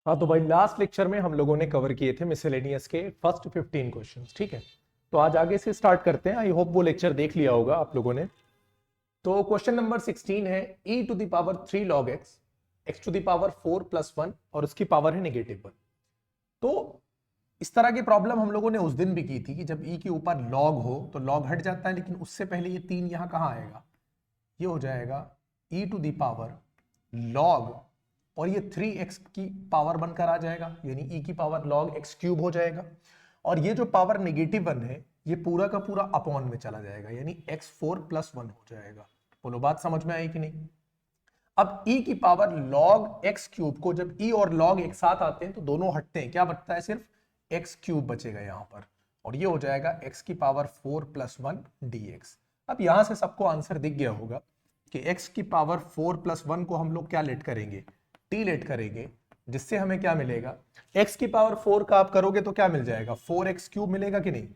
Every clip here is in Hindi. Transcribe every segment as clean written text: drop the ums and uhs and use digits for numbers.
हाँ तो भाई लास्ट लेक्चर में हम लोगों ने कवर किए थे मिसलेनियस के फर्स्ट 15 क्वेश्चंस। ठीक है, तो आज आगे से स्टार्ट करते हैं। आई होप वो लेक्चर देख लिया होगा आप लोगों ने। तो क्वेश्चन नंबर 16 है e to the power 3 log x, x to the power 4 plus 1 और उसकी पावर है -1। तो इस तरह की प्रॉब्लम हम लोगों ने उस दिन भी की थी कि जब e के ऊपर log हो तो log हट जाता है, लेकिन उससे पहले ये 3 यहां कहां आएगा, ये हो जाएगा e to the power log और ये 3x की पावर बनकर आ जाएगा, यानी e की पावर log x क्यूब हो जाएगा। और ये जो पावर -1 है ये पूरा का पूरा अपॉन में चला जाएगा, यानी x4 + 1 हो जाएगा। बोलो बात समझ में आई कि नहीं। अब e की पावर log x क्यूब को जब e और log एक साथ आते हैं तो दोनों हटते हैं, क्या बचता है, सिर्फ x क्यूब बचेगा यहां पर, और ये हो जाएगा x की पावर 4 + 1 dx। अब यहां से सबको आंसर दिख गया होगा कि x की पावर 4 + 1 को हम लोग क्या लेट करेंगे, t लेट करेंगे, जिससे हमें क्या मिलेगा, x की पावर 4 का आप करोगे तो क्या मिल जाएगा, 4x क्यूब मिलेगा कि नहीं,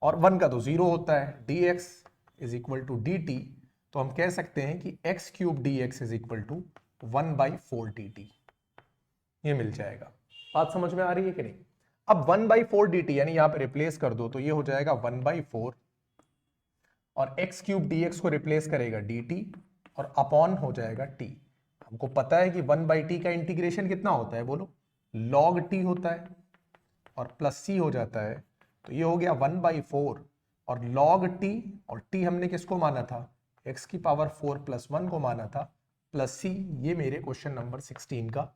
और 1 का तो 0 होता है, dx = dt। तो हम कह सकते हैं कि x क्यूब dx = 1/4 dt, ये मिल जाएगा। बात समझ में आ रही है कि नहीं। अब 1/4 dt यानी यहां पे रिप्लेस कर दो तो ये हो जाएगा 1/4, और x क्यूब dx को रिप्लेस करेगा dt और अपॉन हो जाएगा t। हमको पता है कि 1/t का इंटीग्रेशन कितना होता है, बोलो, log t होता है और प्लस c हो जाता है, तो ये हो गया 1/4 और log t, और t हमने किसको माना था, x की पावर 4 + 1 को माना था, प्लस c। ये मेरे क्वेश्चन नंबर 16 का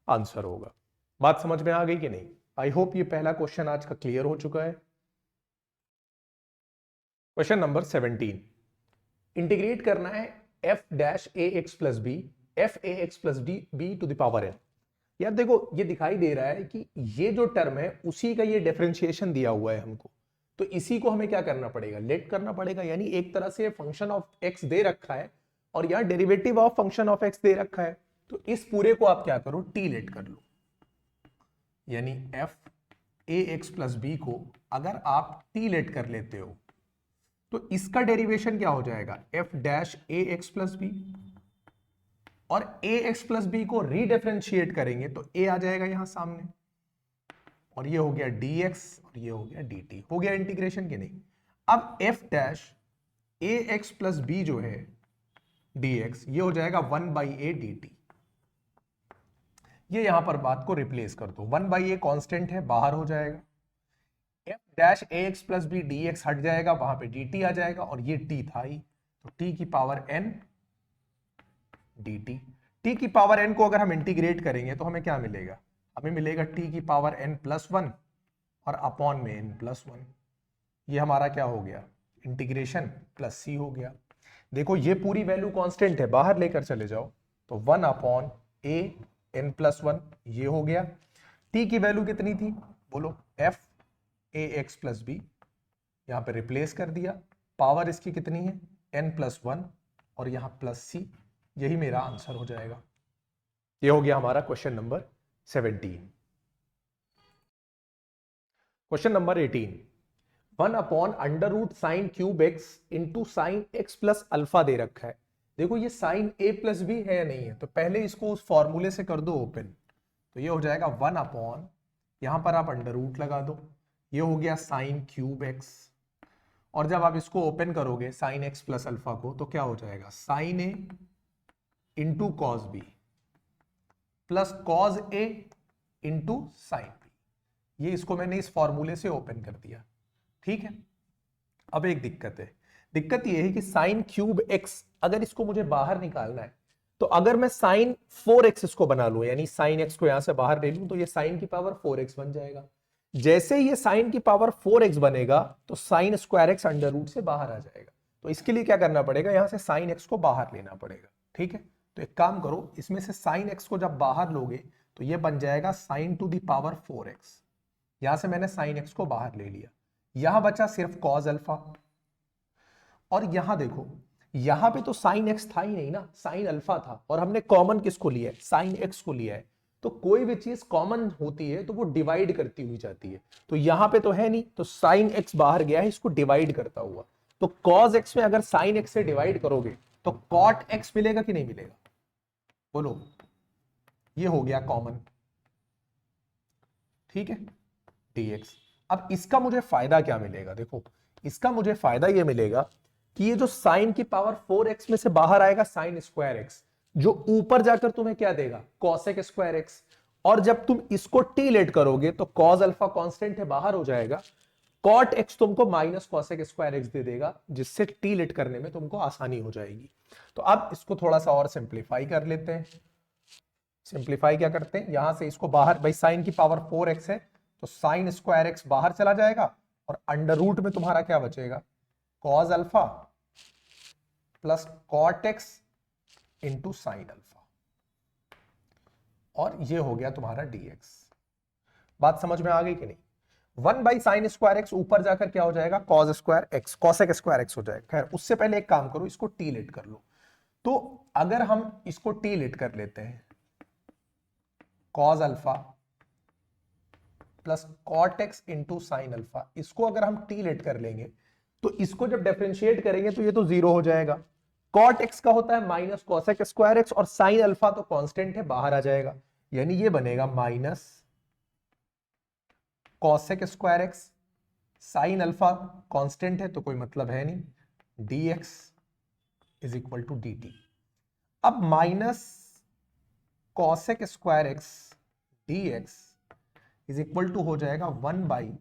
आंसर होगा। बात समझ में आ गई कि नहीं। आई होप ये पहला क्वेश्चन आज का क्लियर हो चुका है। क्वेश्चन नंबर 17, इंटीग्रेट करना है f dash a x plus b f a x plus d b to the power n। यार देखो ये दिखाई दे रहा है कि ये जो टर्म है उसी का ये डिफरेंशिएशन दिया हुआ है हमको, तो इसी को हमें क्या करना पड़ेगा, लेट करना पड़ेगा। यानी एक तरह से फंक्शन ऑफ एक्स दे रखा है और यहां derivative of function of x दे रखा है, तो इस पूरे को आप क्या करो, टी लेट कर लो। यानी f a x plus b को अगर आप टी लेट कर लेते हो तो इसका डेरिवेशन क्या हो जाएगा, F dash a x plus B, और ए एक्स प्लस बी को रीडिफरेंशिएट करेंगे तो ए आ जाएगा यहां सामने, और ये हो गया dx और ये हो गया dt, हो गया इंटीग्रेशन के नहीं। अब f dash a x plus B जो है dx, ये हो जाएगा 1/a dt। ये यहां पर बात को रिप्लेस कर दो, 1/a कांस्टेंट है बाहर हो जाएगा, f dash a x plus B dx हट जाएगा, वहां पे dt आ जाएगा, और ये t था ही, तो t की पावर n dt। t की पावर n को अगर हम इंटीग्रेट करेंगे तो हमें क्या मिलेगा, हमें मिलेगा t की पावर n + 1 और अपॉन में n + 1। ये हमारा क्या हो गया, इंटीग्रेशन प्लस c हो गया। देखो ये पूरी वैल्यू कांस्टेंट है, बाहर लेकर चले जाओ तो 1/a n + 1 ये हो गया। t की वैल्यू कितनी थी, बोलो, f a x plus b, यहां पे रिप्लेस कर दिया, पावर इसकी कितनी है n + 1 और यहां प्लस c, यही मेरा आंसर हो जाएगा। ये हो गया हमारा question number 17। Question number 18, 1/√sin³ into sine x plus alpha दे रखा है। देखो ये साइन a प्लस बी है या नहीं है, तो पहले इसको उस फॉर्मूले से कर दो ओपन, तो ये हो जाएगा 1/, यहां पर आप अंडर रूट लगा दो, ये हो गया sin³x, और जब आप इसको ओपन करोगे साइन एक्स प्लस अल्फा को तो क्या हो जाएगा, sine a into cos B plus cos a into sine b. ये इसको मैंने इस फॉर्मूले से ओपन कर दिया, ठीक है। अब एक दिक्कत है, दिक्कत ये है कि sin³ अगर इसको मुझे बाहर निकालना है तो अगर मैं sin4x इसको बना लूं, यानी sin x को यहां से बाहर ले लूं, तो ये sin की पावर 4x बन जाएगा। जैसे ये sin की पावर 4x बनेगा तो sin² अंडर रूट से बाहर आ जाएगा, तो इसके लिए क्या करना पड़ेगा, यहां से sin x को बाहर लेना पड़ेगा, ठीक है। तो एक काम करो, इसमें से sin x को जब बाहर लोगे तो ये बन जाएगा sin to the power 4x। यहां से मैंने sin x को बाहर ले लिया, यहां बचा सिर्फ cos अल्फा, और यहां देखो यहां पे तो साइन एक्स था ही नहीं ना, साइन अल्फा था, और हमने कॉमन किसको लिया है, साइन एक्स को लिया है। तो कोई भी चीज कॉमन होती है तो वो डिवाइड करती हुई जाती है, तो यहां पे तो है नहीं, तो साइन एक्स बाहर गया है, इसको डिवाइड करता हुआ, तो कॉस एक्स में अगर साइन एक्स से डिवाइड करोगे तो कॉट एक्स मिलेगा कि नहीं मिलेगा, बोलो, ये हो गया कॉमन, ठीक है, dx। अब इसका मुझे फायदा क्या मिलेगा, देखो इसका मुझे फायदा ये मिलेगा कि ये जो साइन की पावर 4x में से बाहर आएगा साइन स्क्वायर x, जो ऊपर जाकर तुम्हें क्या देगा cosec स्क्वायर x, और जब तुम इसको t लेट करोगे तो cos अल्फा कांस्टेंट है बाहर हो जाएगा, cot x तुमको माइनस cosec स्क्वायर x दे देगा, जिससे t लेट करने में तुमको आसानी हो जाएगी। तो अब इसको थोड़ा सा और सिंप्लीफाई कर लेते हैं। सिंप्लीफाई क्या करते हैं, यहां से इसको बाहर, भाई साइन की पावर 4x है तो साइन स्क्वायर x बाहर चला जाएगा और अंडर रूट में तुम्हारा क्या बचेगा cos alpha plus cot x into sine alpha, और ये हो गया तुम्हारा dx। बात समझ में आ गई कि नहीं। 1 बाई साइन स्क्वायर एक्स ऊपर जाकर क्या हो जाएगा cos square x, cosec square x हो जाएगा। खैर उससे पहले एक काम करो, इसको टी लेट कर लो। तो अगर हम इसको टी लेट कर लेते हैं cos alpha plus cot x into sine alpha, इसको अगर हम टी लेट कर लेंगे तो इसको जब डिफरेंशिएट करेंगे तो ये तो जीरो हो जाएगा। कॉट एक्स का होता है माइनस कॉसेक स्क्वायर एक्स, और साइन अल्फा तो कांस्टेंट है बाहर आ जाएगा, यानी ये बनेगा minus cosec square x, sine alpha constant है तो कोई मतलब है नहीं, dx is equal to dt। अब minus cosec square x dx is equal to हो जाएगा 1 बाई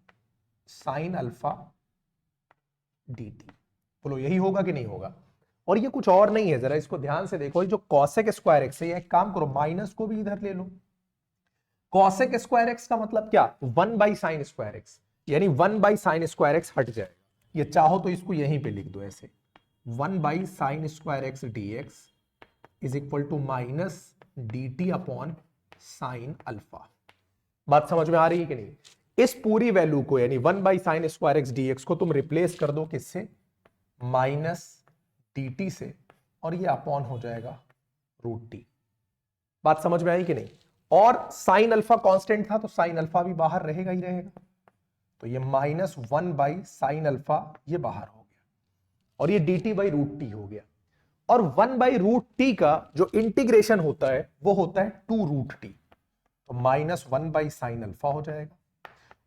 साइन अल्फा dt। बोलो यही होगा कि नहीं होगा। और ये कुछ और नहीं है, जरा इसको ध्यान से देखो, ये जो कॉसेक स्क्वायर एक्स है, एक काम करो माइनस को भी इधर ले लो। कॉसेक स्क्वायर एक्स का मतलब क्या 1 बाई साइन स्क्वायर एक्स, यानी 1 बाई साइन स्क्वायर एक्स हट जाएगा, ये चाहो तो इसको यहीं पे लिख दो ऐसे 1 by sine square x dx is equal to minus dt upon sine alpha. बात समझ में आ रही है कि नहीं। इस पूरी वैल्यू को यानी 1 by sine square x dx को तुम रिप्लेस कर दो किससे, माइनस dt से, और ये अपॉन हो जाएगा रूट टी। बात समझ में आई कि नहीं। और साइन अल्फा कांस्टेंट था तो साइन अल्फा भी बाहर रहेगा ही रहेगा, तो ये माइनस 1 बाई साइन अल्फा ये बाहर हो गया, और ये dt बाई रूट टी हो गया। और 1 बाई रूट टी का जो इंटीग्रेशन होता है वो होता है 2 रूट टी, तो माइनस 1 बाई साइन अल्फा हो जाएगा,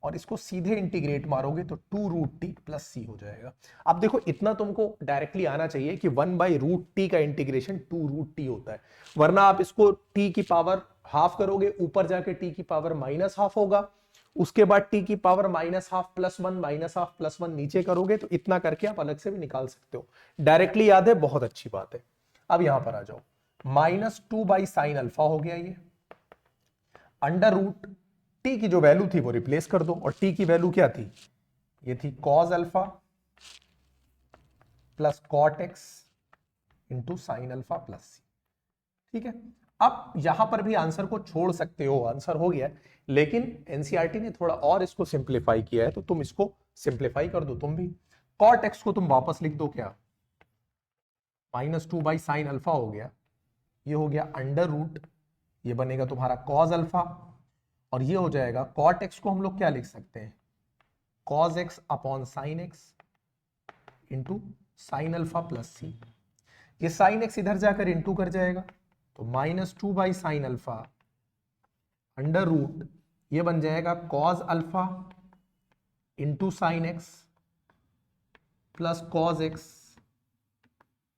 और इसको सीधे इंटीग्रेट मारोगे तो 2 रूट टी प्लस सी हो जाएगा। अब देखो इतना तुमको डायरेक्टली आना चाहिए कि 1 बाई रूट टी का इंटीग्रेशन 2 रूट टी होता है, वरना आप इसको टी की पावर हाफ करोगे, ऊपर जाके टी की पावर माइनस हाफ होगा, उसके बाद टी की power minus half plus one, minus half plus one नीचे करोगे, तो इतना करके आप अलग से भी निकाल सकते हो। डायरेक्टली याद है, बहुत अच्छी बात है। अब यहां पर आ जाओ, माइनस 2 बाई साइन अल्फा हो गया, ये अंडर रूट टी की जो वैल्यू थी वो रिप्लेस कर दो, और टी की वैल्यू क्या थी, ये थी cos alpha plus cot x into sine alpha plus C. ठीक है, अब यहां पर भी आंसर को छोड़ सकते हो, आंसर हो गया, लेकिन एनसीईआरटी ने थोड़ा और इसको सिंप्लीफाई किया है, तो तुम इसको सिंप्लीफाई कर दो तुम भी। कॉट एक्स को तुम वापस लिख दो, क्या माइनस 2 बाई साइन अल्फा हो गया, ये हो गया अंडर रूट, ये बनेगा तुम्हारा cos अल्फा, और ये हो जाएगा कॉट एक्स को हम लोग क्या लिख सकते हैं, cos x upon sine x into sine alpha plus C. ये साइन एक्स इधर जाकर इंटू कर जाएगा, तो minus 2 by sine alpha under root, ये बन जाएगा cos alpha into sine x plus cos x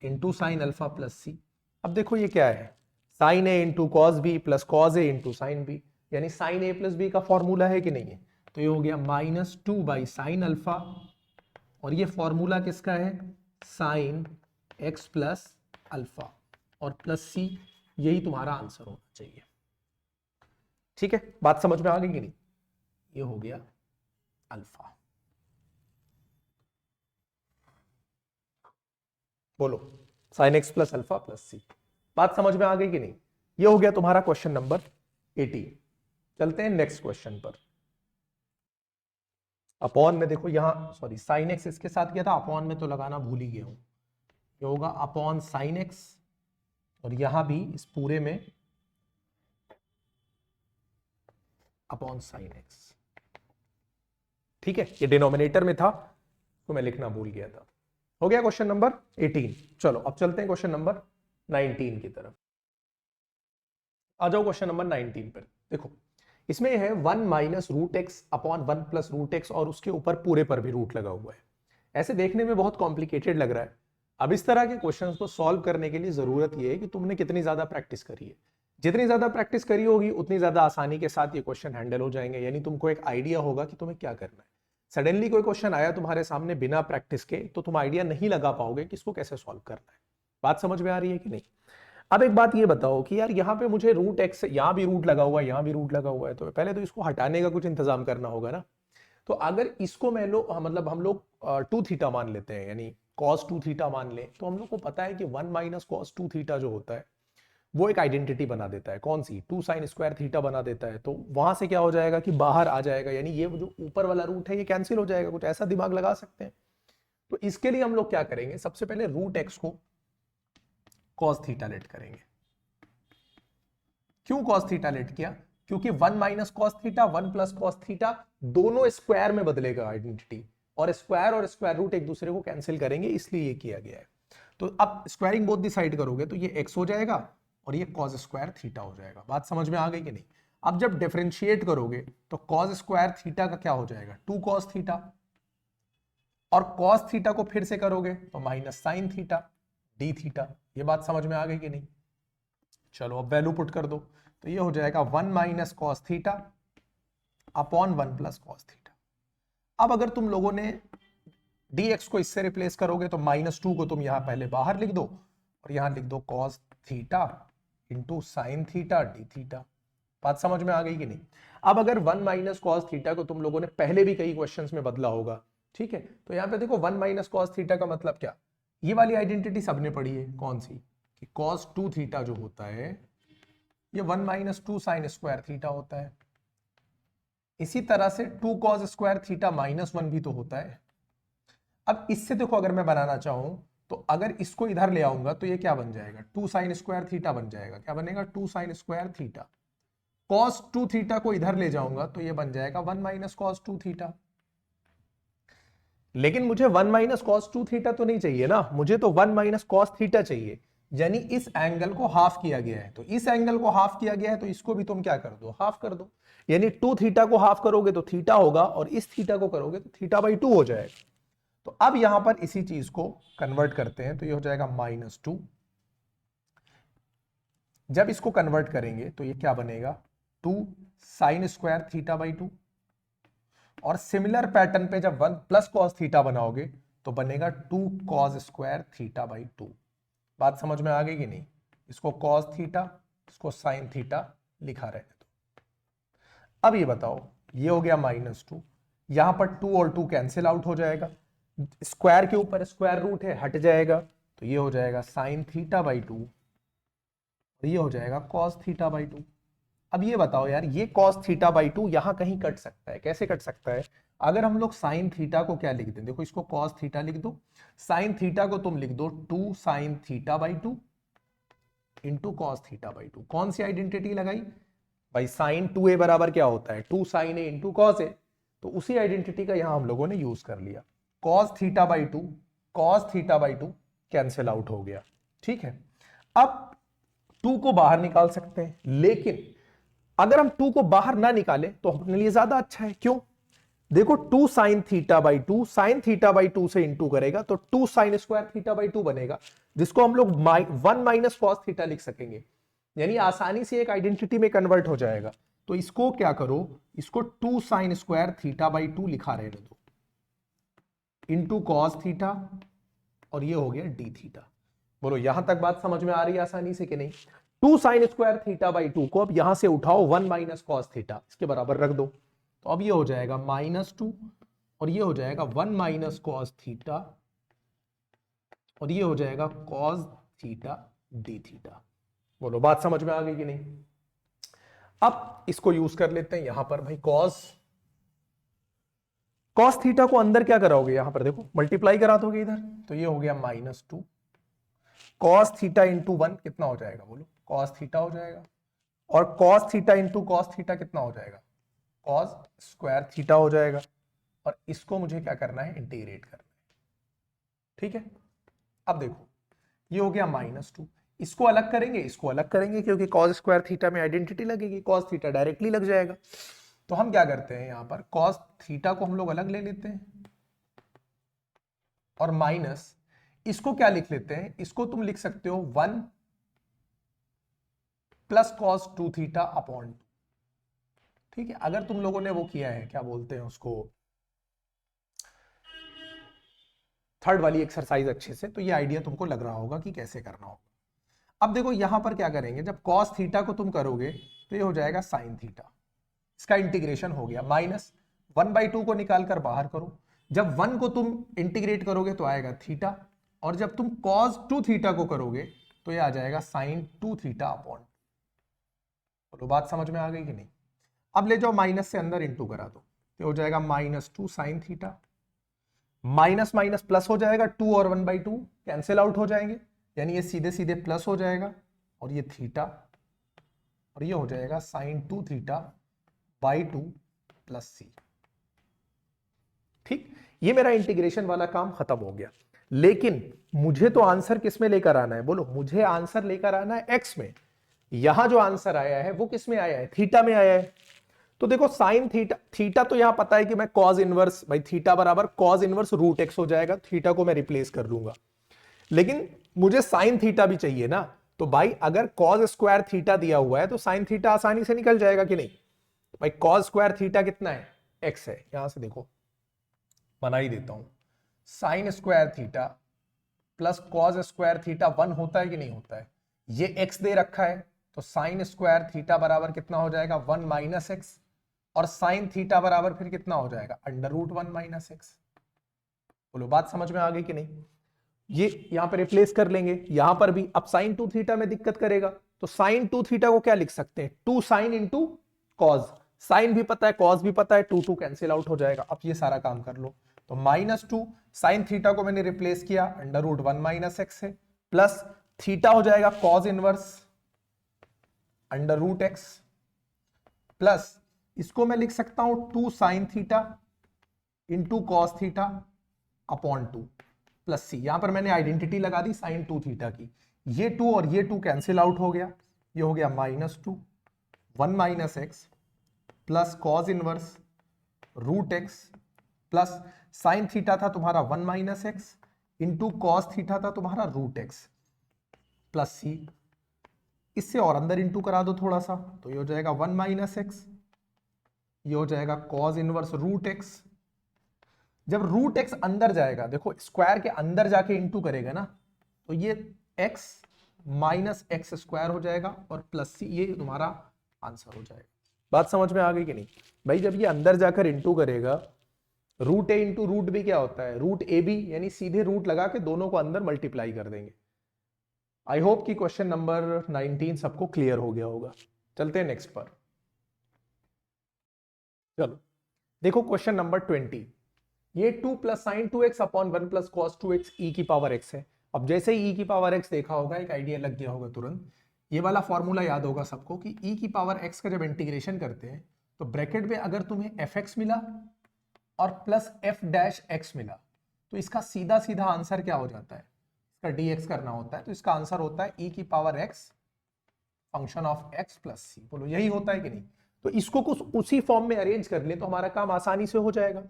into sine alpha plus C. अब देखो ये क्या है, sine A into cos B plus cos A into sine B, यानी साइन ए प्लस बी का फॉर्मूला है कि नहीं है, तो ये हो गया माइनस 2 बाई साइन अल्फा, और ये फॉर्मूला किसका है, साइन एक्स प्लस अल्फा और प्लस सी, यही तुम्हारा आंसर होना चाहिए। ठीक है, बात समझ में आ गई कि नहीं। ये हो गया अल्फा। बोलो sine x plus alpha plus C. बात समझ में आ गई कि नहीं। ये हो गया तुम्हारा क्वेश्चन नंबर 18। चलते हैं नेक्स्ट क्वेश्चन पर। अपॉन में देखो यहां, सॉरी साइन एक्स इसके साथ किया था, अपॉन में तो लगाना भूल ही गया हूं, ये होगा अपॉन साइन एक्स, और यहां भी इस पूरे में अपॉन साइन एक्स। ठीक है, ये डिनोमिनेटर में था तो मैं लिखना भूल गया था। हो गया क्वेश्चन नंबर 18। चलो अब चलते हैं क्वेश्चन नंबर 19 की तरफ। आ जाओ क्वेश्चन नंबर 19 पर। देखो इसमें है 1 minus root x upon 1 plus root x और उसके ऊपर पूरे पर भी रूट लगा हुआ है। ऐसे देखने में बहुत कॉम्प्लिकेटेड लग रहा है। अब इस तरह के क्वेश्चंस को सॉल्व करने के लिए जरूरत यह है कि तुमने कितनी ज्यादा प्रैक्टिस करी है। जितनी ज्यादा प्रैक्टिस करी होगी उतनी ज्यादा आसानी के साथ ये क्वेश्चन हैंडल हो जाएंगे, यानी तुमको एक आइडिया होगा कि तुम्हें क्या करना है। सडनली कोई क्वेश्चन आया तुम्हारे सामने बिना प्रैक्टिस के, तो तुम आइडिया नहीं लगा पाओगे कि इसको कैसे सॉल्व करना है। बात समझ में आ रही है कि नहीं? अब एक बात ये बताओ कि यार यहाँ पे मुझे रूट एक्स, यहाँ भी रूट लगा हुआ है, यहाँ भी रूट लगा हुआ है, तो पहले तो इसको हटाने का कुछ इंतजाम करना होगा ना। तो अगर इसको मैं लो मतलब हम लोग 2 थीटा मान लेते हैं, यानी cos 2 थीटा मान लें, तो हम लोग को पता है कि 1 माइनस cos 2 थीटा जो होता है वो एक आइडेंटिटी बना देता है। कौन सी? 2 साइन स्क्वायर थीटा बना देता है। तो वहां से क्या हो जाएगा कि बाहर आ जाएगा, यानी ये जो ऊपर वाला रूट है ये कैंसिल हो जाएगा। कुछ ऐसा दिमाग लगा सकते हैं। तो इसके लिए हम लोग क्या करेंगे, सबसे पहले रूट एक्स को cos थीटा लेट करेंगे। क्यों cos थीटा लेट किया? क्योंकि 1 minus cos theta 1 plus cos theta दोनों स्क्वायर में बदलेगा आइडेंटिटी, और स्क्वायर रूट एक दूसरे को कैंसिल करेंगे, इसलिए ये किया गया है। तो अब स्क्वायरिंग बोथ दी साइड करोगे तो ये x हो जाएगा और ये cos स्क्वायर थीटा हो जाएगा। बात समझ में आ गई कि नहीं? अब जब डिफरेंशिएट करोगे तो cos स्क्वायर थीटा का क्या हो जाएगा? 2 cos थीटा, और cos थीटा को फिर से करोगे तो minus sine theta d theta. ये बात समझ में आ गई कि नहीं? चलो अब वैल्यू पुट कर दो, तो ये हो जाएगा 1 minus cos theta upon 1 plus cos theta. अब अगर तुम लोगों ने dx को इससे रिप्लेस करोगे तो -2 को तुम यहां पहले बाहर लिख दो और यहां लिख दो cos theta into sine theta d theta. बात समझ में आ गई कि नहीं? अब अगर 1 माइनस कॉस थीटा को तुम लोगों ने पहले भी कई क्वेश्चंस में बदला होगा, ठीक है, तो यहां पे देखो 1 माइनस कॉस थीटा का मतलब क्या? ये वाली आइडेंटिटी सबने पढ़ी है, कौन सी? कि cos 2 थीटा जो होता है ये 1 माइनस 2 साइन स्क्वायर थीटा होता है। इसी तरह से 2 cos स्क्वायर थीटा -1 भी तो होता है। अब इससे देखो अगर मैं बनाना चाहूं तो अगर इसको इधर ले आऊंगा तो ये क्या बन जाएगा? 2 साइन स्क्वायर थीटा बन जाएगा। क्या बनेगा? 2 sine square theta. cos 2 theta को इधर ले जाऊंगा तो ये बन जाएगा 1 माइनस cos 2 थीटा। लेकिन मुझे 1 माइनस कॉस 2 थीटा तो नहीं चाहिए ना, मुझे तो 1 माइनस कॉस थीटा चाहिए। यानी इस एंगल को हाफ किया गया है, तो इस एंगल को हाफ किया गया है तो इसको भी तुम क्या कर दो? हाफ कर दो। यानी 2 थीटा को हाफ करोगे तो थीटा होगा, और इस थीटा को करोगे तो थीटा बाई 2 हो जाएगा। तो अब यहां पर इसी चीज को कन्वर्ट करते हैं, तो ये हो जाएगा -2। जब इसको कन्वर्ट करेंगे तो ये क्या बनेगा? 2 साइन स्क्वायर थीटा बाई 2। और सिमिलर पैटर्न पे जब 1 प्लस कॉस थीटा बनाओगे तो बनेगा 2 कॉस स्क्वायर थीटा बाई 2। बात समझ में आ गई कि नहीं? इसको कॉस थीटा, इसको साइन थीटा लिखा रहने दो। अब ये बताओ, ये हो गया -2, यहां पर 2 और 2 कैंसिल आउट हो जाएगा, स्क्वायर के ऊपर स्क्वायर रूट है, हट जाएगा, तो ये हो जाएगा साइन थीटा बाई 2 और ये हो जाएगा कॉस थीटा बाई 2। अब ये बताओ यार, ये cos थीटा बाई 2 यहां कहीं कट सकता है। कैसे कट सकता है? अगर हम लोग साइन थीटा को क्या लिख दें, देखो इसको cos थीटा लिख दो, साइन थीटा को तुम लिख दो 2 sine theta by 2 into cos theta by 2। कौन सी आइडेंटिटी लगाई भाई? साइन 2a बराबर क्या होता है? 2 sign a into cos A. तो उसी आइडेंटिटी का यहां हम लोगों ने यूज कर लिया। cos theta by 2 cos theta by 2 cancel out हो गया। ठीक है, अब 2 को बाहर निकाल सकते हैं, लेकिन अगर हम 2 को बाहर ना निकालें तो अपने लिए ज्यादा अच्छा है। क्यों? देखो 2 sine theta by 2 sine theta by 2 से इंटू करेगा तो 2 साइन स्क्वायर थीटा बाई 2 बनेगा, जिसको हम लोग 1 माइनस कॉस थीटा लिख सकेंगे, यानी आसानी से एक आइडेंटिटी में कन्वर्ट हो जाएगा। तो इसको क्या करो, इसको 2 साइन स्क्वायर थीटा बाई 2 लिखा रहने दो इंटू कॉस थीटा, और ये हो गया डी थीटा। बोलो यहां तक बात समझ में आ रही है आसानी से कि नहीं? 2 साइन स्क्वायर थीटा बाई 2 को अब यहां से उठाओ 1 माइनस कॉस थीटा, इसके बराबर रख दो, तो अब ये हो जाएगा -2 और ये हो जाएगा 1 माइनस कॉस थीटा और ये हो जाएगा कॉस थीटा डी थीटा। बोलो बात समझ में आ गई कि नहीं? अब इसको यूज कर लेते हैं यहां पर भाई, कॉस थीटा को अंदर क्या कराओगे? यहां पर देखो मल्टीप्लाई करा दोगे इधर, तो ये हो गया -2 कॉस थीटा इंटू 1 कितना हो जाएगा? बोलो कॉस थीटा हो जाएगा, और cos theta into cos theta कितना हो जाएगा? कॉस स्क्वायर थीटा हो जाएगा, और इसको मुझे क्या करना है? इंटीग्रेट करना है। ठीक है, अब देखो ये हो गया -2, इसको अलग करेंगे, इसको अलग करेंगे, क्योंकि कॉस स्क्वायर थीटा में आइडेंटिटी लगेगी, कॉस थीटा डायरेक्टली लग जाएगा। तो हम क्या करते हैं, यहां पर कॉस थीटा को हम लोग अलग ले लेते हैं और माइनस इसको क्या लिख लेते हैं, इसको तुम लिख सकते हो 1 प्लस कॉस 2 थीटा अपॉन, ठीक है। अगर तुम लोगों ने वो किया है, क्या बोलते हैं उसको, थर्ड वाली एक्सरसाइज अच्छे से, तो ये आइडिया तुमको लग रहा होगा कि कैसे करना होगा। अब देखो यहां पर क्या करेंगे, जब कॉस थीटा को तुम करोगे तो ये हो जाएगा साइन थीटा, इसका इंटीग्रेशन हो गया, माइनस 1/2 को निकाल कर बाहर करो। जब 1 को तुम इंटीग्रेट करोगे तो आएगा थीटा, और जब तुम कॉस 2 थीटा को करोगे तो ये आ जाएगा साइन 2 थीटा अपॉन। बोलो बात समझ में आ गई कि नहीं। अब ले जाओ माइनस से अंदर इंटू करा दो, तो हो जाएगा -2 sine theta, minus minus plus हो जाएगा, 2 और 1/2 कैंसिल आउट हो जाएंगे, यानी ये सीधे सीधे प्लस हो जाएगा, और ये थीटा, और ये हो जाएगा sign 2 theta by 2 plus C. ठीक, ये मेरा इंटीग्रेशन वाला काम खत्म हो गया। लेकिन मुझे तो आंसर किस में लेकर आना है, बोलो, मुझे आंसर लेकर आना है एक्स में। यहां जो आंसर आया है वो किस में आया है, थीटा में आया है। तो देखो साइन थीटा, थीटा तो यहां पता है कि मैं कॉज इनवर्स, भाई थीटा बराबर कॉज इनवर्स रूट एक्स हो जाएगा, थीटा को मैं रिप्लेस कर लूंगा। लेकिन मुझे साइन थीटा भी चाहिए ना, तो भाई अगर कॉज स्क्वायर थीटा दिया हुआ है तो साइन थीटा आसानी से निकल जाएगा कि नहीं। भाई कॉज स्क्वायर थीटा कितना है, एक्स है, यहां से देखो बना ही देता हूं, sine square theta plus cos square theta 1 होता है कि नहीं होता है। ये एक्स दे रखा है, तो साइन स्क्वायर थीटा बराबर कितना हो जाएगा, 1 माइनस एक्स, और साइन थीटा बराबर फिर कितना हो जाएगा, √1 माइनस एक्स। बोलो बात समझ में आ गई कि नहीं। ये यहां पर रिप्लेस कर लेंगे, यहां पर भी। अब साइन 2 थीटा में दिक्कत करेगा, तो साइन 2 थीटा को क्या लिख सकते हैं, 2 साइन इंटू कॉज, साइन भी पता है कॉज भी पता है, 2 2 कैंसिल आउट हो जाएगा। अब ये सारा काम कर लो, तो -2 साइन थीटा को मैंने रिप्लेस किया, √1 माइनस एक्स है, प्लस थीटा हो जाएगा कॉज इनवर्स √x, प्लस इसको मैं लिख सकता हूं 2 sine theta into cos theta upon 2 plus सी। यहां पर मैंने आइडेंटिटी लगा दी साइन 2 थीटा की, ये 2 और ये 2 कैंसिल आउट हो गया, ये हो गया -2 1 minus x plus cos inverse √x, plus sine theta था तुम्हारा 1 minus x into cos theta था तुम्हारा √x प्लस सी। इससे और अंदर इंटू करा दो थोड़ा सा, तो ये हो जाएगा 1 माइनस एक्स, ये हो जाएगा कॉज इनवर्स √x। जब √x अंदर जाएगा, देखो स्क्वायर के अंदर जाके इंटू करेगा ना, तो ये x माइनस एक्स स्क्वायर हो जाएगा और प्लस सी, ये तुम्हारा आंसर हो जाएगा। बात समझ में आ गई कि नहीं। भाई जब ये अंदर जाकर इंटू करेगा, √a इंटू रूट बी क्या होता है, √ab, यानी सीधे रूट लगा के दोनों को अंदर मल्टीप्लाई कर देंगे। आई होप कि क्वेश्चन नंबर 19 सबको क्लियर हो गया होगा। चलते हैं नेक्स्ट पर। चलो देखो क्वेश्चन नंबर 20, ये 2 plus sign 2x upon 1 plus cos 2x e की पावर x है। अब जैसे ही e की पावर x देखा होगा, एक आइडिया लग गया होगा तुरंत। ये वाला फॉर्मूला याद होगा सबको कि e की पावर x का जब इंटीग्रेशन करते हैं तो ब्रैकेट में अगर तुम्हें fx मिला और प्लस f डैश x मिला, तो इसका सीधा सीधा आंसर क्या हो जाता है, इसका dx करना होता है, तो इसका आंसर होता है e की power x function of x plus C. बोलो यही होता है कि नहीं। तो इसको कुछ उसी फॉर्म में अरेंज कर ले तो हमारा काम आसानी से हो जाएगा।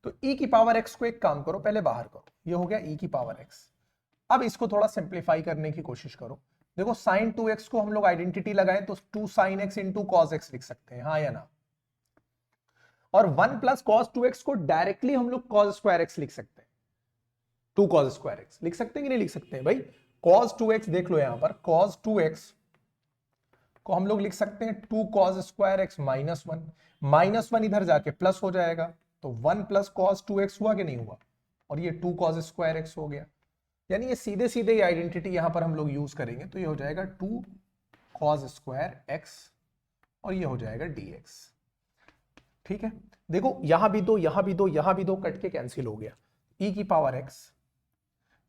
तो e की पावर x को एक काम करो, पहले बाहर करो, ये हो गया e की पावर x। अब इसको थोड़ा सिंप्लीफाई करने की कोशिश करो। देखो साइन 2x को हम लोग आइडेंटिटी लगाएं तो 2 sine x into cos x लिख सकते हैं, हाँ या ना। और 1 प्लस कॉस 2x को डायरेक्टली हम लोग कॉस स्क्वायर x लिख सकते हैं, 2 कॉस स्क्वायर x लिख सकते हैं कि नहीं लिख सकते हैं। भाई कॉस 2x देख लो, यहां पर कॉस 2x को हम लोग लिख सकते हैं 2 कॉस स्क्वायर x -1 इधर जाके प्लस हो जाएगा, तो 1 प्लस कॉस 2x हुआ कि नहीं हुआ, और ये 2 कॉस स्क्वायर x हो गया। यानी ये सीधे सीधे आइडेंटिटी यहां पर हम लोग यूज करेंगे, तो ये हो जाएगा 2 कॉस स्क्वायर x और ये हो जाएगा dx। ठीक है, देखो यहां भी दो, यहां भी दो, यहां भी दो, कट के कैंसिल हो गया। e की पावर x,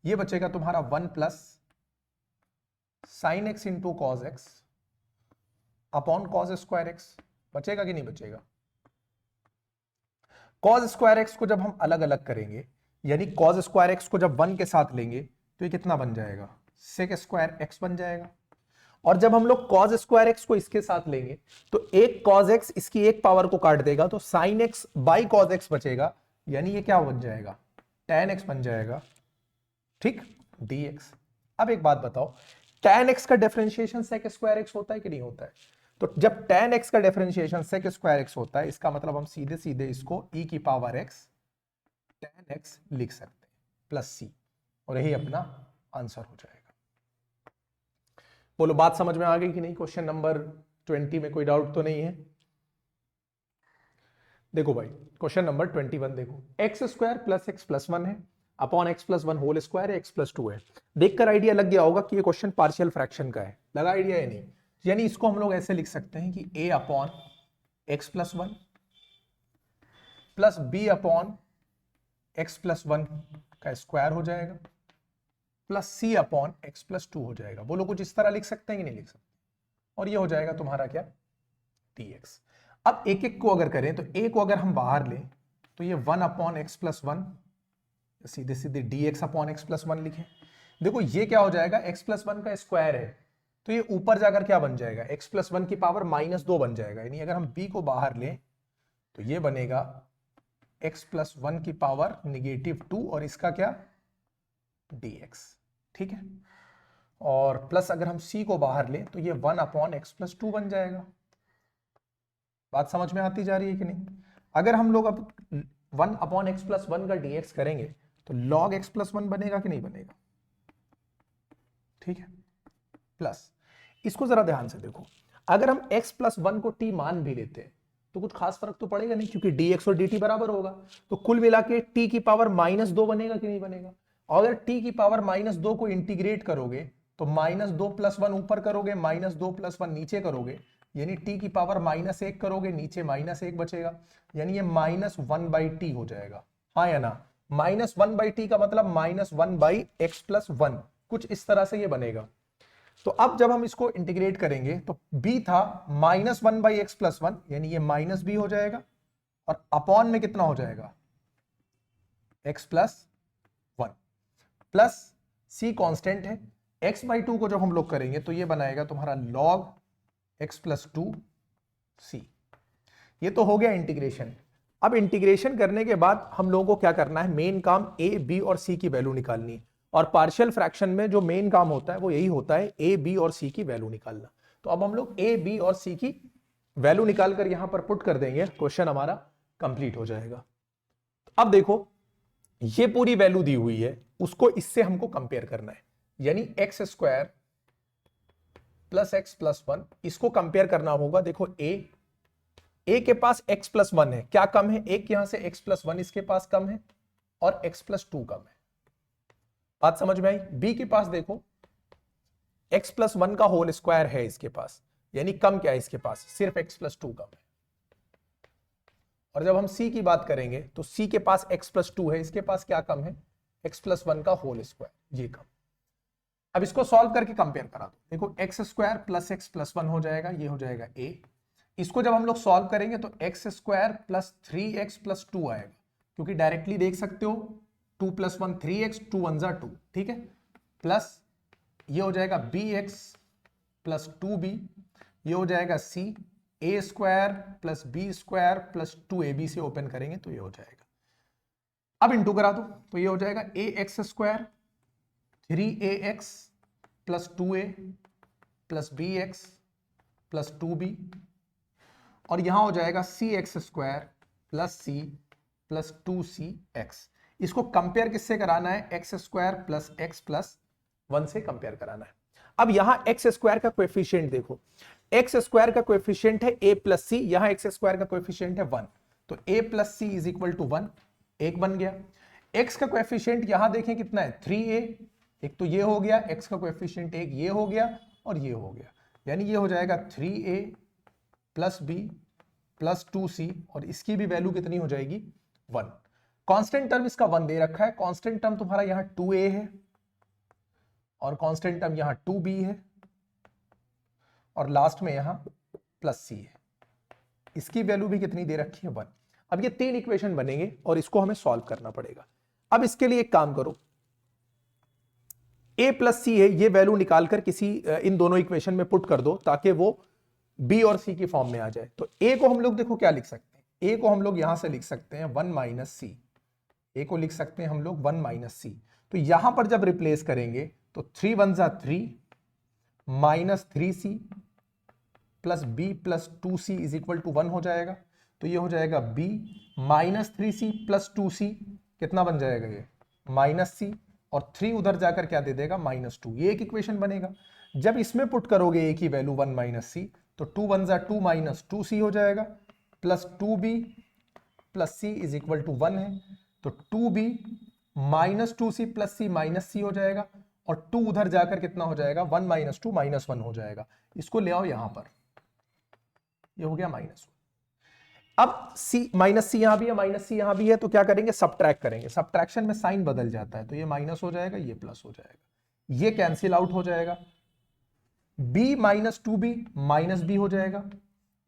ये बचेगा तुम्हारा 1 plus sign x into cos x upon cos square x, बचेगा कि नहीं बचेगा। कॉस स्क्वायर x को जब हम अलग अलग करेंगे, यानी कॉस स्क्वायर x को जब 1 के साथ लेंगे तो ये कितना बन जाएगा, सेक स्क्वायर एक्स बन जाएगा। और जब हम लोग कॉज स्क्वायर एक्स को इसके साथ लेंगे तो एक कॉज एक्स इसकी एक पावर को काट देगा तो sign x by cos x बचेगा, यानी ये क्या बन जाएगा, tan एक्स बन जाएगा, ठीक, dx। अब एक बात बताओ, tan एक्स का डिफरेंशिएशन सेक स्क्वायर एक्स होता है कि नहीं होता है? तो जब tan एक्स का डिफरेंशिएशन सेक स्क्वायर एक्स होता है, इसका मतलब हम सीधे सीधे इसको e की पावर x tan एक्स लिख सकते हैं प्लस c, और यही अपना आंसर हो जाएगा। बोलो बात समझ में आ गई कि नहीं? क्वेश्चन नंबर 20 में कोई डाउट तो नहीं है? देखो भाई क्वेश्चन नंबर 21 देखो, x square plus x plus 1 है upon x plus 1 whole square है, एक्स प्लस 2 है। देखकर आइडिया लग गया होगा कि ये क्वेश्चन पार्शियल फ्रैक्शन का है, लगा आइडिया या नहीं? यानी इसको हम लोग ऐसे लिख सकते हैं कि a upon x plus 1 plus b upon x plus 1 का स्क्वायर हो जाएगा plus c upon x plus 2 हो जाएगा। बोलो कुछ इस तरह लिख सकते हैं कि नहीं लिख सकते? और ये हो जाएगा तुम्हारा क्या, dx। अब एक एक को अगर करें तो a को अगर हम बाहर लें तो ये 1 अपॉन एक्स प्लस 1, सीधे सीधे dx अपॉन एक्स प्लस 1 लिखें। देखो ये क्या हो जाएगा, x प्लस 1 का स्क्वायर है तो ये ऊपर जाकर क्या बन जाएगा, x प्लस 1 की पावर -2 बन जाएगा। यानी अगर हम b को बाहर लें तो ये बनेगा x प्लस 1 की पावर -2 और इसका क्या, dx, ठीक है। और प्लस अगर हम c को बाहर लें तो ये 1 अपॉन एक्स प्लस 2 बन जाएगा। बात समझ में आती जा रही है कि नहीं? अगर हम लोग अब 1 अपॉन एक्स प्लस 1 का dx करेंगे तो log x प्लस 1 बनेगा कि नहीं बनेगा, ठीक है। प्लस इसको जरा ध्यान से देखो, अगर हम x प्लस 1 को t मान भी लेते हैं तो कुछ खास फर्क तो पड़ेगा नहीं, क्योंकि dx और dt बराबर होगा। तो कुल मिला के t की पावर -2 बनेगा कि नहीं बनेगा? और अगर t की पावर -2 को इंटीग्रेट करोगे तो -2 प्लस 1 ऊपर करोगे, -2 प्लस 1 नीचे करोगे, यानी t की पावर -1 करोगे, नीचे -1 बचेगा, यानी ये -1/t हो जाएगा, हाँ या ना? -1/t का मतलब -1/x प्लस 1, कुछ इस तरह से ये बनेगा। तो अब जब हम इसको इंटीग्रेट करेंगे तो b था -1/x प्लस 1, यानी ये माइनस b हो जाएगा, और अपॉन में कितना हो जाएगा, x plus 1 plus c constant है, x/2 को जब हम लोग करेंगे तो ये बनाएगा तुम्हारा log x प्लस 2 c। ये तो हो गया इंटीग्रेशन। अब इंटीग्रेशन करने के बाद हम लोगों को क्या करना है, मेन काम a, b और c की वैल्यू निकालनी। और पार्शियल फ्रैक्शन में जो मेन काम होता है वो यही होता है, a, b और c की वैल्यू निकालना। तो अब हम लोग a, b और c की वैल्यू निकालकर यहां पर पुट कर देंगे, क्वेश्चन हमारा कंप्लीट हो जाएगा। अब देखो ये पूरी वैल्यू दी हुई है, उसको इससे हमको कंपेयर करना है, यानी x square plus x plus 1, इसको कंपेयर करना होगा। देखो a के पास x प्लस 1 है, क्या कम है, एक यहां से x प्लस 1 इसके पास कम है और x प्लस 2 कम है। बात समझ में आई? b के पास देखो x प्लस 1 का होल स्क्वायर है इसके पास, यानी कम क्या है इसके पास, सिर्फ x प्लस 2 कम है। और जब हम c की बात करेंगे तो c के पास x प्लस 2 है, इसके पास क्या कम है, x प्लस 1 का होल स्क्वायर, ये कम। अब इसको सॉल्व करके कंपेयर करा दो, देखो x square plus x plus 1 हो जाएगा, ये हो जाएगा a। इसको जब हम लोग सॉल्व करेंगे तो x square plus 3x plus 2 आएगा, क्योंकि डायरेक्टली देख सकते हो 2 प्लस 1 3x, 2 1 जा 2, ठीक है। प्लस ये हो जाएगा bx प्लस 2b, ये हो जाएगा c, a square plus b square plus 2ab से ओपन करेंगे तो ये हो जाएगा। अब इंटू करा दो तो ये हो जाएगा ax square 3ax plus 2a plus bx plus 2b, और यहां हो जाएगा cx square plus c plus 2cx। इसको कंपेयर किससे कराना है, x square plus x plus 1 से कंपेयर कराना है। अब यहां एक्स स्क्वायर का कोएफिशिएंट देखो, एक्स स्क्वायर का कोएफिशिएंट है a प्लस सी, यहां एक्स स्क्वायर का कोएफिशिएंट है 1, तो a plus c is equal to 1, एक बन गया। x का कोएफिशिएंट यहां देखें कितना है, 3a, एक तो ये हो गया, x का कोएफिशिएंट एक ये हो गया और ये हो गया, यानी ये हो जाएगा 3a plus b plus 2c, और इसकी भी वैल्यू कितनी हो जाएगी, 1। कांस्टेंट टर्म इसका 1 दे रखा है, कांस्टेंट टर्म तुम्हारा यहां 2a है और कांस्टेंट टर्म यहां 2b है और लास्ट में यहां प्लस c है, इसकी वैल्यू भी कितनी दे रखी है, 1। अब ये 3 इक्वेशन बनेंगे और इसको हमें सॉल्व करना पड़ेगा। अब इसके लिए एक काम करो, ए प्लस सी है, ये वैल्यू निकालकर किसी इन दोनों इक्वेशन में पुट कर दो ताकि वो बी और सी की फॉर्म में आ जाए। तो ए को हम लोग देखो क्या लिख सकते हैं, ए को हम लोग यहां से लिख सकते हैं 1 माइनस सी, ए को लिख सकते हैं हम लोग 1 माइनस सी। तो यहां पर जब रिप्लेस करेंगे तो 3 1 जा 3 minus 3c plus b plus 2c is equal to 1 हो जाएगा। तो ये हो जाएगा b minus 3c plus 2c, कितना बन जाएगा ये माइनस c, और 3 उधर जाकर क्या दे देगा -2। ये एक इक्वेशन बनेगा। जब इसमें पुट करोगे a की वैल्यू 1 माइनस सी, तो 2 1 जा 2 माइनस 2c हो जाएगा, plus 2b plus c is equal to 1 है। तो 2b minus 2c plus c minus c हो जाएगा, और 2 उधर जाकर कितना हो जाएगा 1 माइनस 2 माइनस 1 हो जाएगा। इसको ले आओ यहां पर, ये हो गया -1। अब c माइनस सी यहां भी है, माइनस सी यहां भी है, तो क्या करेंगे सब्ट्रैक्ट करेंगे। सब्ट्रैक्शन में साइन बदल जाता है, तो ये माइनस हो जाएगा, ये प्लस हो जाएगा, ये कैंसिल आउट हो जाएगा। b minus 2b minus b हो जाएगा,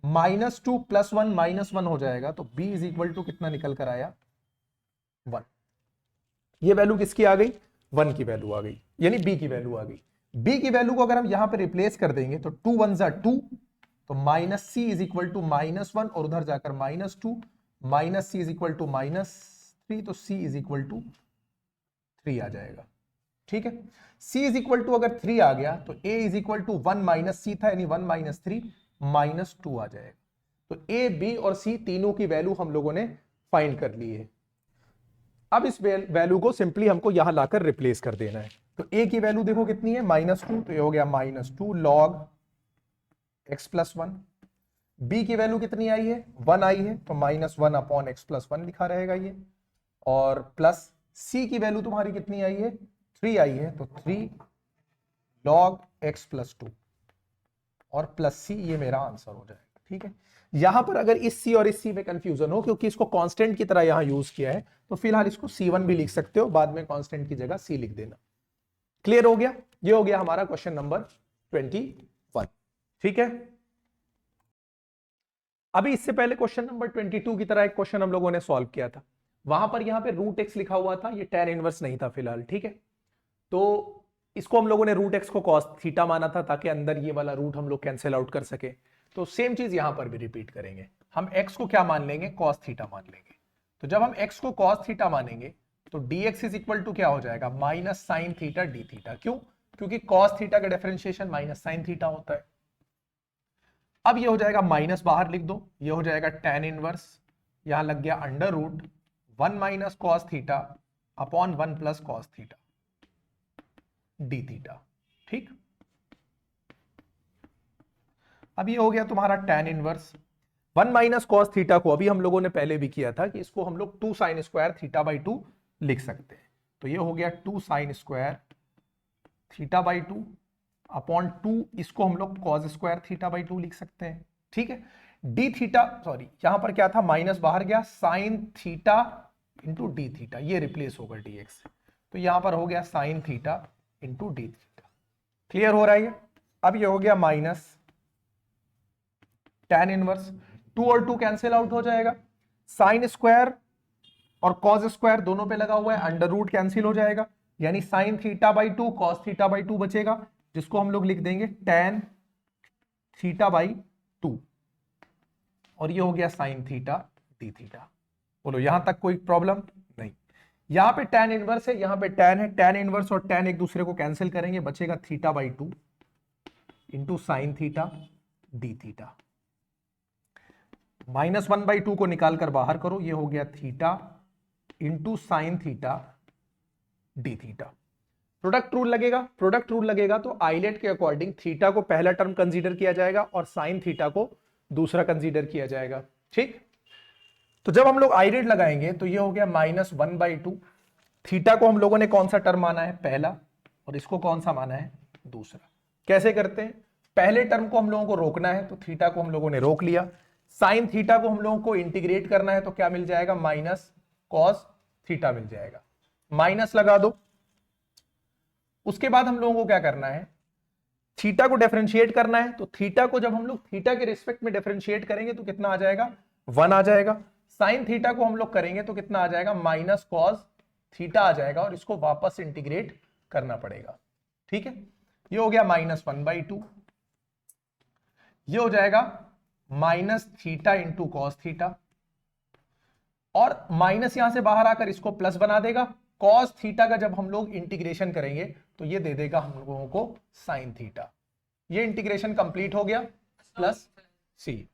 -2 प्लस 1 -1 हो जाएगा। तो b इज इक्वल टू कितना निकल कर आया 1। ये वैल्यू किसकी आ गई 1 की वैल्यू आ गई, यानी b की वैल्यू आ गई। b की वैल्यू को अगर हम यहां पर रिप्लेस कर देंगे तो 2 1 जा 2, तो minus c is equal to -1, और उधर जाकर -2, minus c is equal to -3, तो सी इज इक्वल टू 3 आ जाएगा। ठीक है, c इज इक्वल टू अगर 3 आ गया तो a is equal to 1 minus C था, यानी 1 माइनस 3 -2 आ जाएगा। तो a b और c तीनों की वैल्यू हम लोगों ने फाइंड कर ली है। अब इस वैल्यू को सिंपली हमको यहां लाकर रिप्लेस कर देना है। तो a की वैल्यू देखो कितनी है -2, तो ये हो गया -2 log x प्लस 1। b की वैल्यू कितनी आई है 1 आई है, तो -1 अपॉन x प्लस 1 लिखा रहेगा ये, और प्लस c की वैल्यू तुम्हारी कितनी आई है 3 आई है, तो 3 log x प्लस 2 और प्लस c, ये मेरा आंसर हो जाएगा। ठीक है, यहां पर अगर इस c और इस c में कंफ्यूजन हो, क्योंकि इसको कांस्टेंट की तरह यहां यूज किया है, तो फिलहाल इसको c1 भी लिख सकते हो, बाद में कांस्टेंट की जगह c लिख देना। क्लियर हो गया, ये हो गया हमारा क्वेश्चन नंबर 21। ठीक है, अभी इससे पहले क्वेश्चन नंबर 22 की तरह एक क्वेश्चन हम लोगों ने सॉल्व किया था। वहां पर यहां पे रूट एक्स लिखा हुआ था, ये tan इनवर्स नहीं था फिलहाल। ठीक है, तो इसको हम लोगों ने रूट एक्स को कॉस थीटा माना था, ताकि अंदर ये वाला रूट हम लोग कैंसिल आउट कर सके। तो सेम चीज यहां पर भी रिपीट करेंगे। हम x को क्या मान लेंगे कॉस थीटा मान लेंगे। तो जब हम x को कॉस थीटा मानेंगे तो dx इज इक्वल टू क्या हो जाएगा minus sine theta d theta. क्यों, क्योंकि कॉस थीटा का डिफरेंशिएशन माइनस साइन थीटा होता है। अब ये हो जाएगा माइनस बाहर लिख दो, ये हो जाएगा tan इनवर्स, यहां लग गया under root 1 minus cos theta upon 1 plus cos theta d theta. ठीक, अब ये हो गया तुम्हारा tan inverse 1 minus cos theta को अभी हम लोगों ने पहले भी किया था कि इसको हम लोग 2 साइन स्क्वायर थीटा बाई 2 लिख सकते हैं। तो ये हो गया 2 sine square theta by 2 upon 2, इसको हम लोग कॉस स्क्वायर थीटा बाई 2 लिख सकते हैं। ठीक है, डी थीटा, सॉरी यहां पर क्या था माइनस बाहर गया, sign theta into D theta, ये रिप्लेस होगा dx से, तो यहां पर हो गया sign theta into D theta. Clear हो रहा है ये। अब ये हो गया माइनस tan इनवर्स, 2 और 2 कैंसिल आउट हो जाएगा, साइन स्क्वायर और कॉस स्क्वायर दोनों पे लगा हुआ है, अंडर रूट कैंसिल हो जाएगा, यानी sine theta by 2 cos theta by 2 बचेगा, जिसको हम लोग लिख देंगे tan थीटा बाई 2, और ये हो गया साइन थीटा डी थीटा। बोलो यहां तक कोई प्रॉब्लम नहीं। यहां पे tan इनवर्स है, यहां पे tan है, tan इनवर्स और tan एक दूसरे को कैंसिल करेंगे, बचेगा theta by 2 into sine theta d theta. -1/2 को निकालकर बाहर करो, ये हो गया theta into sine theta d theta. Product rule लगेगा, प्रोडक्ट रूल लगेगा तो आइलेट के अकॉर्डिंग थीटा को पहला टर्म कंसीडर किया जाएगा और साइन थीटा को दूसरा कंसीडर किया जाएगा। ठीक, तो जब हम लोग आइलेट लगाएंगे तो ये हो गया -1/2, थीटा को हम लोगों ने कौन सा टर्म माना है पहला, और इसको कौन सा माना है दूसरा। कैसे करते हैं, पहले टर्म को हम लोगों को रोकना है, तो थीटा को हम लोगों ने रोक लिया, साइन थीटा को हम लोगों को इंटीग्रेट करना है, तो क्या मिल जाएगा माइनस कॉस थीटा मिल जाएगा, माइनस लगा दो। उसके बाद हम लोगों को क्या करना है, थीटा को डिफरेंशिएट करना है, तो थीटा को जब हम लोग थीटा के रिस्पेक्ट में डिफरेंशिएट करेंगे तो कितना आ जाएगा 1 आ जाएगा। साइन थीटा को हम लोग करेंगे तो कितना आ जाएगा माइनस कॉस थीटा आ जाएगा, और इसको वापस इंटीग्रेट करना पड़ेगा। ठीक है, ये हो गया -1/2, ये हो जाएगा -θ इंटू कॉस थीटा, और माइनस यहां से बाहर आकर इसको प्लस बना देगा। कॉस थीटा का जब हम लोग इंटीग्रेशन करेंगे तो ये दे देगा हम लोगों को साइन थीटा। ये इंटीग्रेशन कंप्लीट हो गया, प्लस सी।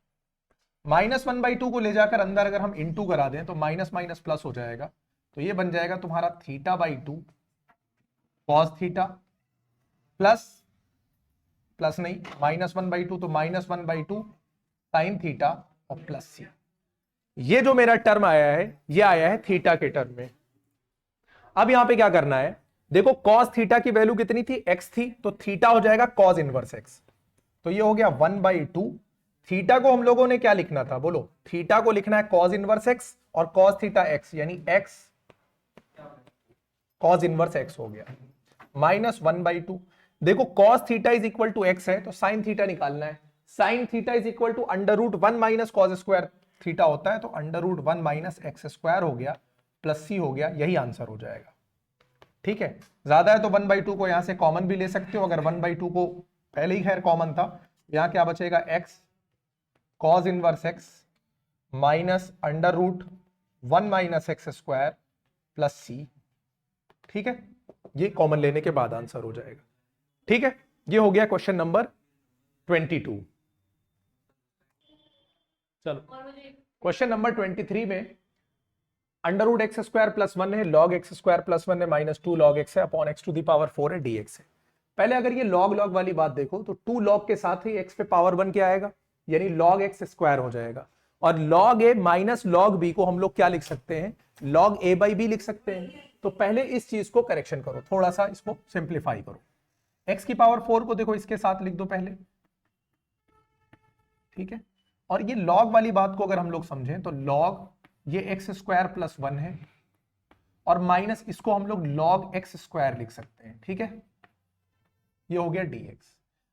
-1/2 को ले जाकर अंदर अगर हम इंटू करा दें तो माइनस माइनस प्लस हो जाएगा, तो ये बन जाएगा तुम्हारा θ/2 कॉस थीटा, प्लस नहीं, -1/2 तो -1/2 साइन थीटा और प्लस सी। ये जो मेरा टर्म आया है ये आया है थीटा के टर्म में। अब यहां पे क्या करना है, देखो कॉस थीटा की वैल्यू कितनी थी, x थी, तो थीटा हो जाएगा कॉस इनवर्स x। तो ये हो गया 1/2। थीटा को हम लोगों ने क्या लिखना था, बोलो, थीटा को लिखना है कॉस इनवर्स x और कॉस थीटा x, यानी x कॉस इनवर्स x हो गया -1/2। देखो cos theta is equal to x है, तो साइन थीटा निकालना है। Sine theta is equal to √1 minus cos square theta होता है, तो √1 माइनस एक्स स्क्वायर हो गया, प्लस सी हो गया, यही आंसर हो जाएगा। ठीक है, ज्यादा है तो 1/2 को यहां से कॉमन भी ले सकते हो, अगर 1/2 को पहले ही खैर कॉमन था, यहां क्या बचेगा, x cos inverse x minus √1 minus x square plus C. ठीक है, ये कॉमन लेने के बाद आंसर हो जाएगा। ठीक है, ये हो गया क्वेश्चन नंबर 22। चलो क्वेश्चन नंबर 23 में √x² + 1 है, log x² + 1 है, -2 log x है, upon x to the power 4 है, dx है। पहले अगर ये log वाली बात देखो तो 2 log के साथ ही x पे पावर 1 क्या आएगा, यानी log x² हो जाएगा। और log a minus log b को हम लोग क्या लिख सकते हैं, log a/b लिख सकते हैं। तो पहले इस चीज को करेक्शन करो, थोड़ा सा इसको सिंप्लीफाई करो। x की पावर 4 को देखो इसके साथ लिख दो पहले, ठीक है। और ये log वाली बात को अगर हम लोग समझें तो log ये x² + 1 है, और माइनस इसको हम लोग log x² लिख सकते हैं। ठीक है, ये हो गया dx।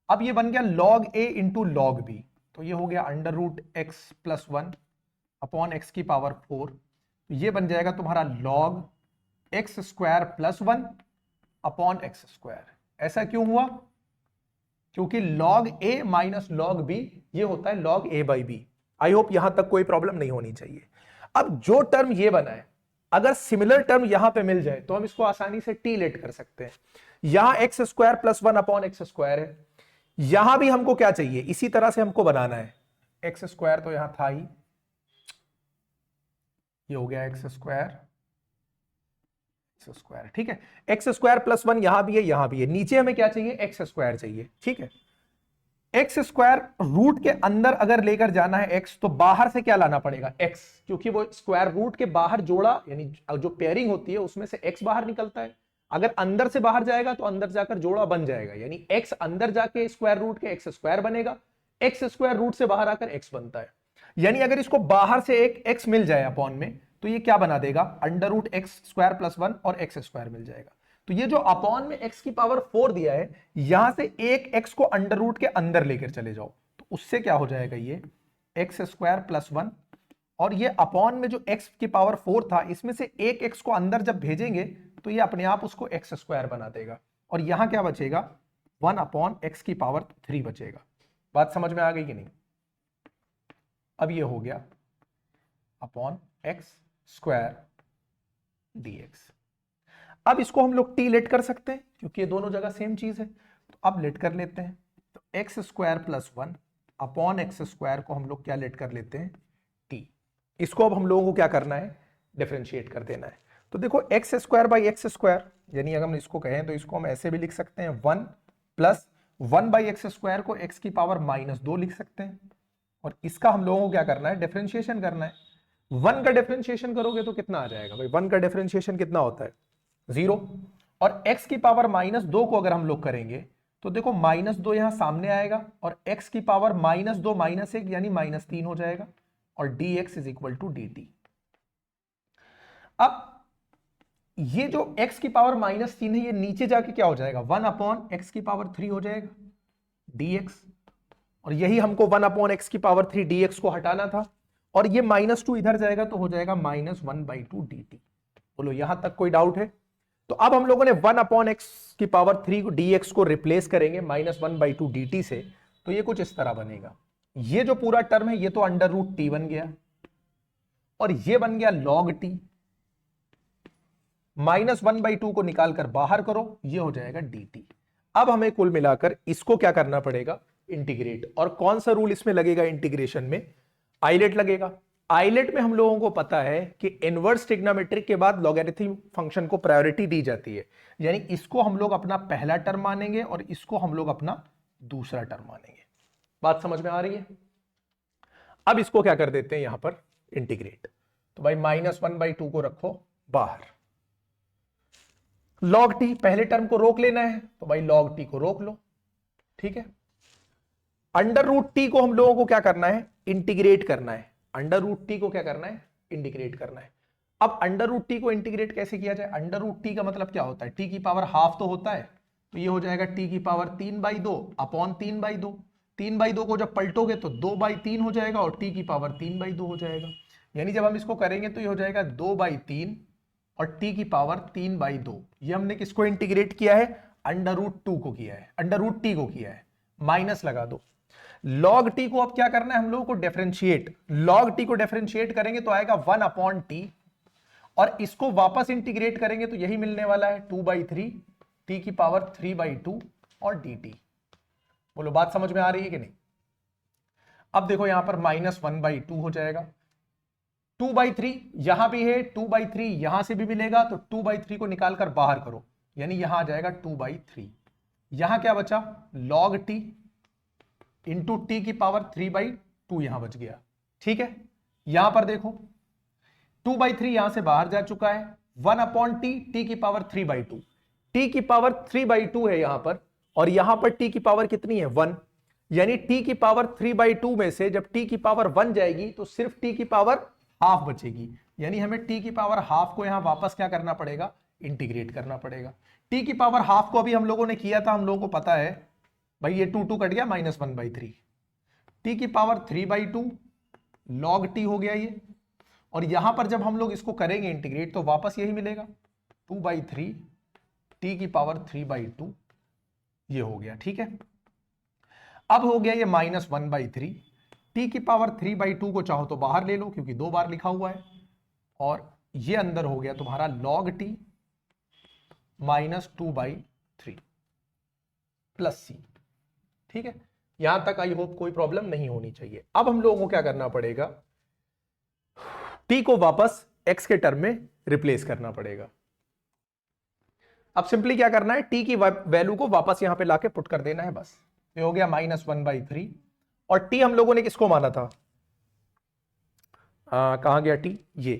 अब ये बन गया log a into log b, तो ये हो गया √x + 1 अपॉन x की पावर 4। तो ये बन जाएगा तुम्हारा log x² + 1 अपॉन x²। ऐसा क्यों हुआ, क्योंकि log a minus log b ये होता है log a/b। आई होप यहां तक कोई प्रॉब्लम नहीं होनी चाहिए। अब जो टर्म ये बना है, अगर सिमिलर टर्म यहां पे मिल जाए तो हम इसको आसानी से टी लेट कर सकते हैं। यहां x² + 1 अपॉन x² है, यहां भी हमको क्या चाहिए, इसी तरह से हमको बनाना है। x² तो यहां था ही, ये हो गया x²। ठीक है, x² + 1 यहां भी है, यहां भी है, नीचे हमें क्या चाहिए, x² चाहिए। ठीक है, x² रूट के अंदर अगर लेकर जाना है x, तो बाहर से क्या लाना पड़ेगा, x, क्योंकि वो स्क्वायर रूट के बाहर जोड़ा, यानी जो पेयरिंग होती है उसमें से x बाहर निकलता है। अगर अंदर से बाहर जाएगा तो अंदर जाकर जोड़ा बन जाएगा, यानी x अंदर जाके स्क्वायर रूट के x² बनेगा, x² रूट से बाहर आकर x बनता है। यानी अगर इसको बाहर से एक x मिल जाए अपॉन में, तो ये क्या बना देगा, √x² + 1 और x² मिल जाएगा। तो ये जो अपॉन में x की पावर 4 दिया है, यहां से एक x को अंडर रूट के अंदर लेकर चले जाओ, तो उससे क्या हो जाएगा, ये x² + 1, और ये अपॉन में जो x की पावर 4 था, इसमें से एक x को अंदर जब भेजेंगे तो ये अपने आप उसको x² बना देगा, और यहां क्या बचेगा, 1 अपॉन x की पावर 3 बचेगा। बात समझ में आ गई कि नहीं। अब ये हो गया अपॉन x² dx। अब इसको हम लोग टी लेट कर सकते हैं, क्योंकि ये दोनों जगह सेम चीज है, तो अब लेट कर लेते हैं। तो x² + 1 अपॉन x² को हम लोग क्या लेट कर लेते हैं, टी। इसको अब हम लोगों को क्या करना है, डिफरेंशिएट कर देना है। तो देखो x²/x², यानी अगर हम इसको कहें तो इसको हम ऐसे भी लिख सकते हैं, 1 + 1/x² को x की पावर -2 लिख सकते हैं, और इसका हम लोगों को क्या करना है, डिफरेंशिएशन करना है। 1 का डिफरेंशिएशन करोगे तो कितना आ जाएगा भाई, 1 का डिफरेंशिएशन कितना होता है, 0। और x की पावर -2 को अगर हम लोग करेंगे तो देखो -2 यहां सामने आएगा, और x की पावर -2 -1 यानी -3 हो जाएगा, और dx = dt। अब ये जो x की पावर -3 है, ये नीचे जाके क्या हो जाएगा, 1 अपॉन x की पावर 3 हो जाएगा dx, और यही हमको 1 अपॉन x की पावर 3 dx को हटाना था, और ये -2 इधर जाएगा तो हो जाएगा -1/2 dt। बोलो यहां तक कोई डाउट है। तो अब हम लोगों ने 1/x की पावर 3 को dx को रिप्लेस करेंगे -1/2 dt से, तो ये कुछ इस तरह बनेगा। ये जो पूरा टर्म है ये तो √t बन गया और ये बन गया log t, -1/2 को निकालकर बाहर करो, ये हो जाएगा dt। अब हमें कुल मिलाकर इसको क्या करना पड़ेगा, इंटीग्रेट। और कौन सा रूल इसमें लगेगा इंटीग्रेशन में, आइलेट लगेगा। आइलेट में हम लोगों को पता है कि इनवर्स ट्रिग्नोमेट्रिक के बाद लॉगरिथम फंक्शन को प्रायोरिटी दी जाती है, यानी इसको हम लोग अपना पहला टर्म मानेंगे और इसको हम लोग अपना दूसरा टर्म मानेंगे। बात समझ में आ रही है? अब इसको क्या कर देते हैं यहां पर इंटीग्रेट, तो भाई -1/2 को रखो बाहर, log t पहले टर्म को रोक लेना है, तो भाई log t को रोक लो, ठीक है। √t को हम लोगों को क्या करना है, इंटीग्रेट करना है। √t को क्या करना है, इंटीग्रेट करना है। अब √t को इंटीग्रेट कैसे किया जाए, √t का मतलब क्या होता है, t की पावर हाफ तो होता है, तो ये हो जाएगा t की पावर 3/2 अपॉन 3/2। 3/2 को जब पलटोगे तो 2/3 हो जाएगा और t की पावर 3/2 हो जाएगा। यानी जब हम इसको करेंगे तो ये हो जाएगा 2/3 और t की पावर 3/2। ये हमने किसको इंटीग्रेट किया है, √2 को किया है, √t को किया है, माइनस लगा दो। log t को अब क्या करना है हम लोगों को, डिफरेंशिएट। log t को डिफरेंशिएट करेंगे तो आएगा 1/t और इसको वापस इंटीग्रेट करेंगे तो यही मिलने वाला है 2/3 t की पावर 3/2 और dt। बोलो बात समझ में आ रही है कि नहीं? अब देखो यहां पर -1/2 हो जाएगा, 2/3 यहां भी है, 2/3 यहां से भी मिलेगा, तो 2/3 को निकालकर बाहर करो, यानी यहां आ जाएगा 2/3। यहां क्या बचा, log t इंटू टी की पावर 3/2 यहां बच गया, ठीक है। यहां पर देखो 2/3 यहां से बाहर जा चुका है, 1/t टी की पावर 3/2, टी की पावर 3/2 है यहां पर, और यहां पर टी की पावर कितनी है, 1, यानी टी की पावर 3/2 में से जब टी की पावर 1 जाएगी तो सिर्फ टी की पावर हाफ बचेगी, यानी हमें टी की पावर हाफ को यहां वापस क्या करना पड़ेगा, इंटीग्रेट करना पड़ेगा। टी की पावर हाफ को अभी हम लोगों ने किया था, हम लोगों को पता है भाई ये 2 कट गया, -1/3, टी की पावर 3/2 log t हो गया ये, और यहां पर जब हम लोग इसको करेंगे इंटीग्रेट तो वापस यही मिलेगा 2/3 टी की पावर 3/2, ये हो गया, ठीक है। अब हो गया ये -1/3, टी की पावर 3/2 को चाहो तो बाहर ले लो क्योंकि 2 बार लिखा हुआ है, और ये अंदर हो गया तुम्हारा log t -2/3 प्लस c, ठीक है। यहां तक आई होप कोई प्रॉब्लम नहीं होनी चाहिए। अब हम लोगों को क्या करना पड़ेगा, t को वापस x के टर्म में रिप्लेस करना पड़ेगा। अब सिंपली क्या करना है, t की वैल्यू को वापस यहां पे लाके पुट कर देना है, बस। ये हो गया -1/3, और t हम लोगों ने किसको माना था, कहां गया t, ये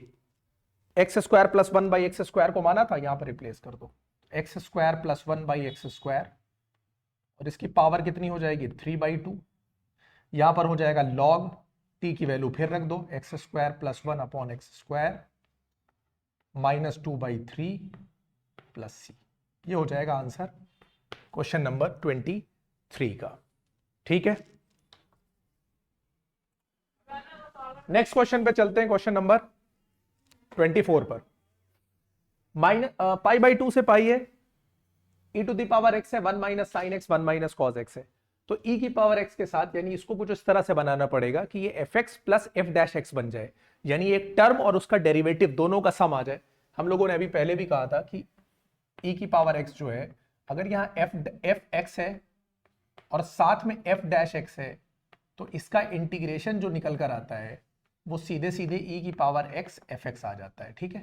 x² + 1/x² को माना था, यहां पर रिप्लेस कर दो, x² + 1/x², और इसकी पावर कितनी हो जाएगी, 3/2। यहां पर हो जाएगा log t की वैल्यू फिर रख दो, x² + 1/x² -2/3 प्लस c। ये हो जाएगा आंसर क्वेश्चन नंबर 23 का, ठीक है। नेक्स्ट क्वेश्चन पे चलते हैं, क्वेश्चन नंबर 24 पर। π/2 से पाई है, e⁻x है, 1 - sin x 1 - cos x है, तो e की पावर x के साथ, यानी इसको कुछ इस तरह से बनाना पड़ेगा कि ये fx + f' बन जाए, यानी एक टर्म और उसका डेरिवेटिव दोनों का सम आ जाए। हम लोगों ने अभी पहले भी कहा था कि e की पावर x जो है, अगर यहां fx है और साथ में f' है, तो इसका इंटीग्रेशन जो निकल कर आता है वो सीधे सीधे e की पावर x fx आ जाता है, ठीक है।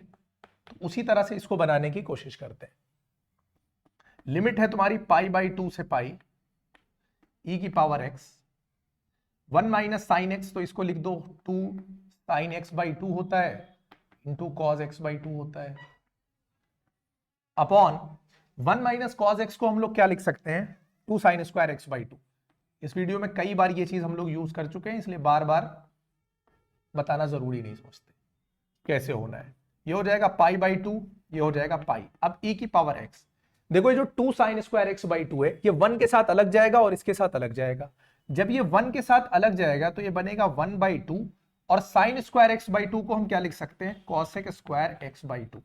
तो उसी तरह से इसको बनाने की कोशिश करते हैं। लिमिट है तुम्हारी π/2 से पाई, e की पावर x, 1 - sin x, तो इसको लिख दो 2 sin x/2 होता है, इंटू cos x/2 होता है, अपॉन 1 - cos x को हम लोग क्या लिख सकते हैं, 2 sin² x/2। इस वीडियो में कई बार ये चीज हम लोग यूज कर चुके हैं, इसलिए बार बार बताना जरूरी नहीं समझते कैसे होना है। ये हो जाएगा π/2, ये हो जाएगा पाई। अब e की पावर x, देखो ये जो 2 sin² x/2 है, ये 1 के साथ अलग जाएगा और इसके साथ अलग जाएगा। जब ये 1 के साथ अलग जाएगा तो ये बनेगा 1/2, और sin² x/2 को हम क्या लिख सकते हैं, cos² x/2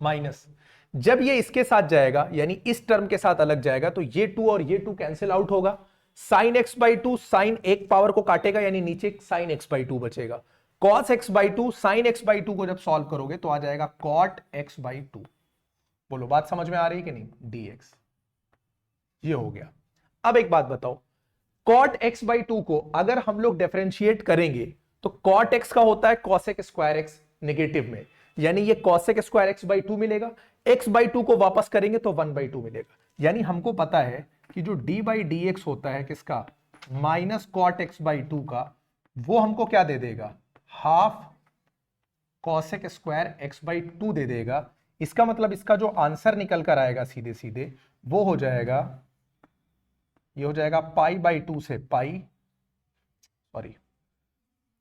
माइनस, जब ये इसके साथ जाएगा यानी इस टर्म के साथ अलग जाएगा तो ये 2 और ये 2 कैंसिल आउट होगा। Sine x by two sine एक पावर को काटेगा यानी नीचे साइन एक्स बाई टू बचेगा। Cos x by two sine x by two को जब सॉल्व करोगे तो आ जाएगा कॉट एक्स बाई टू। बोलो बात समझ में आ रही है कि नहीं? dx ये हो गया। अब एक बात बताओ, कॉट एक्स बाई टू को अगर हम लोग डिफरेंशिएट करेंगे तो कॉट एक्स का होता है कॉसेक स्क्वायर एक्स नेगेटिव में, यानी ये cosec square x by to मिलेगा। एक्स बाई टू को वापस करेंगे तो 1 बाई टू मिलेगा। यानी हमको पता है कि जो डी बाई डी एक्स होता है किसका, minus cot x by two का, वो हमको क्या दे देगा, half cosec square x by two दे देगा। इसका मतलब इसका जो आंसर निकल कर आएगा सीधे सीधे वो हो जाएगा, ये हो जाएगा पाई बाई टू से पाई, सॉरी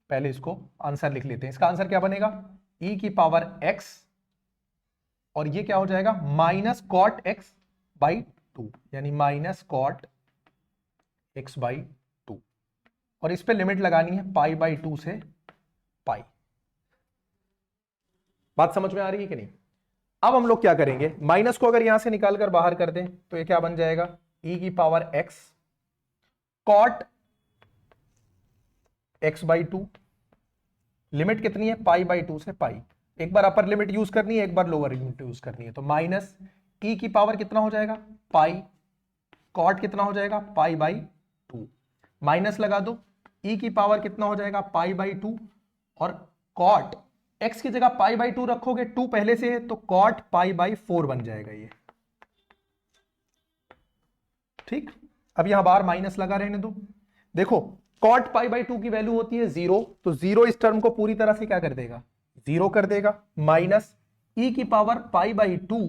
पहले इसको आंसर लिख लेते हैं। इसका आंसर क्या बनेगा, e की पावर x, और ये क्या हो जाएगा minus cot x by two, यानी minus cot x by two, और इस पे लिमिट लगानी है पाई बाई टू से पाई। बात समझ में आ रही है कि नहीं? अब हम लोग क्या करेंगे, माइनस को अगर यहां से निकाल कर बाहर कर दें तो ये क्या बन जाएगा, e की power x cot x by two, limit कितनी है पाई बाई टू से पाई, एक बार अपर लिमिट यूज करनी है एक बार लोअर लिमिट यूज करनी है, तो माइनस e की पावर कितना हो जाएगा पाई, कॉट कितना हो जाएगा पाई बाई टू, माइनस लगा दो, e की पावर कितना हो जाएगा पाई बाई टू, और कॉट x की जगह पाई बाई टू रखोगे, टू पहले से है तो कॉट पाई बाई फोर बन जाएगा ये। ठीक, अब यहां बाहर माइनस लगा रहने दो। देखो कॉट पाई बाई टू की वैल्यू होती है 0, तो 0 इस टर्म को पूरी तरह से क्या कर देगा, 0 कर देगा, माइनस e की पावर पाई बाई टू,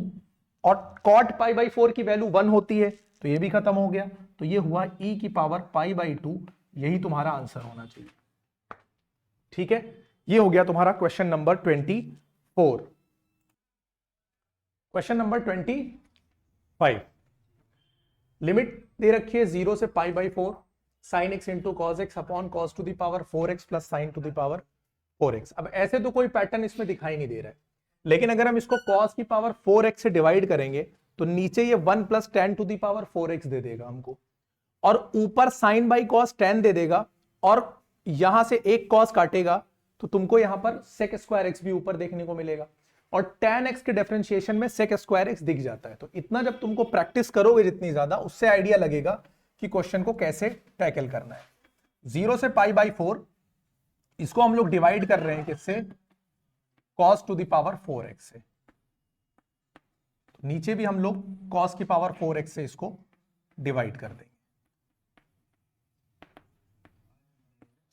और कॉट पाई बाई फोर की वैल्यू 1 होती है तो ये भी खत्म हो गया, तो ये हुआ e की पावर पाई बाई टू, यही तुम्हारा आंसर होना चाहिए। ठीक है, ये हो गया तुम्हारा question number 24। Question number 25, limit दे रखी है 0 से pi by four, sine x into cos x upon cos to the power 4x plus sine to the power 4x। अब ऐसे तो कोई पैटर्न इसमें दिखाई नहीं दे रहा है, लेकिन अगर हम इसको कॉस की पावर 4x से डिवाइड करेंगे तो नीचे ये 1 plus ten to the power 4x दे देगा हमको, और ऊपर साइन बाई कॉस 10 दे देगा, और यहां से एक कॉस काटेगा तो तुमको यहां पर सेक स्क्वायर एक्स भी ऊपर देखने को मिलेगा, और tan x के डिफरेंशिएशन में सेक स्क्वायर एक्स दिख जाता है। तो इतना जब तुमको प्रैक्टिस करोगे जितनी ज्यादा, उससे आइडिया लगेगा कि क्वेश्चन को कैसे टैकल करना है। 0 से पाई बाई फोर, इसको हम लोग डिवाइड कर रहे हैं किससे, cos to the power 4x से, तो नीचे भी हम लोग cos की पावर 4x से इसको डिवाइड कर देंगे,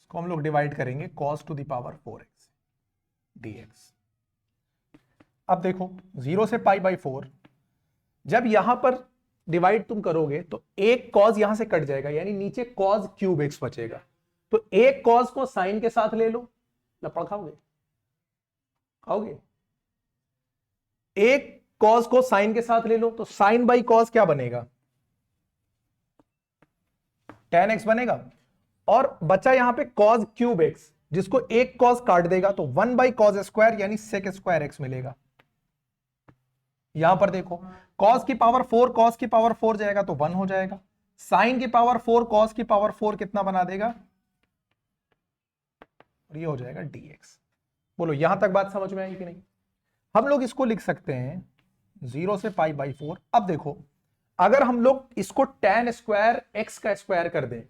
इसको हम लोग डिवाइड करेंगे cos to the power 4x dx। अब देखो 0 से पाई बाई फोर, जब यहां पर डिवाइड तुम करोगे तो एक कॉज यहां से कट जाएगा, यानी नीचे कॉज क्यूब एक्स बचेगा, तो एक कॉज को साइन के साथ ले लो, लपड़ खाओगे, खाओगे, एक कॉज को साइन के साथ ले लो तो साइन बाई कॉज क्या बनेगा, tan x बनेगा, और बचा यहां पे कॉज क्यूब एक्स, जिसको एक कॉज काट देगा तो 1 बाई कॉज स्क्वायर यानी सेक स्क्वायर एक्स मिलेगा। यहां पर देखो cos की पावर 4 cos की पावर 4 जाएगा तो 1 हो जाएगा, साइन की पावर 4 cos की पावर 4 कितना बना देगा, और ये हो जाएगा dx। बोलो यहां तक बात समझ में आई कि नहीं? हम लोग इसको लिख सकते हैं 0 से पाई बाई फोर। अब देखो अगर हम लोग इसको tan स्क्वायर एक्स का स्क्वायर कर दें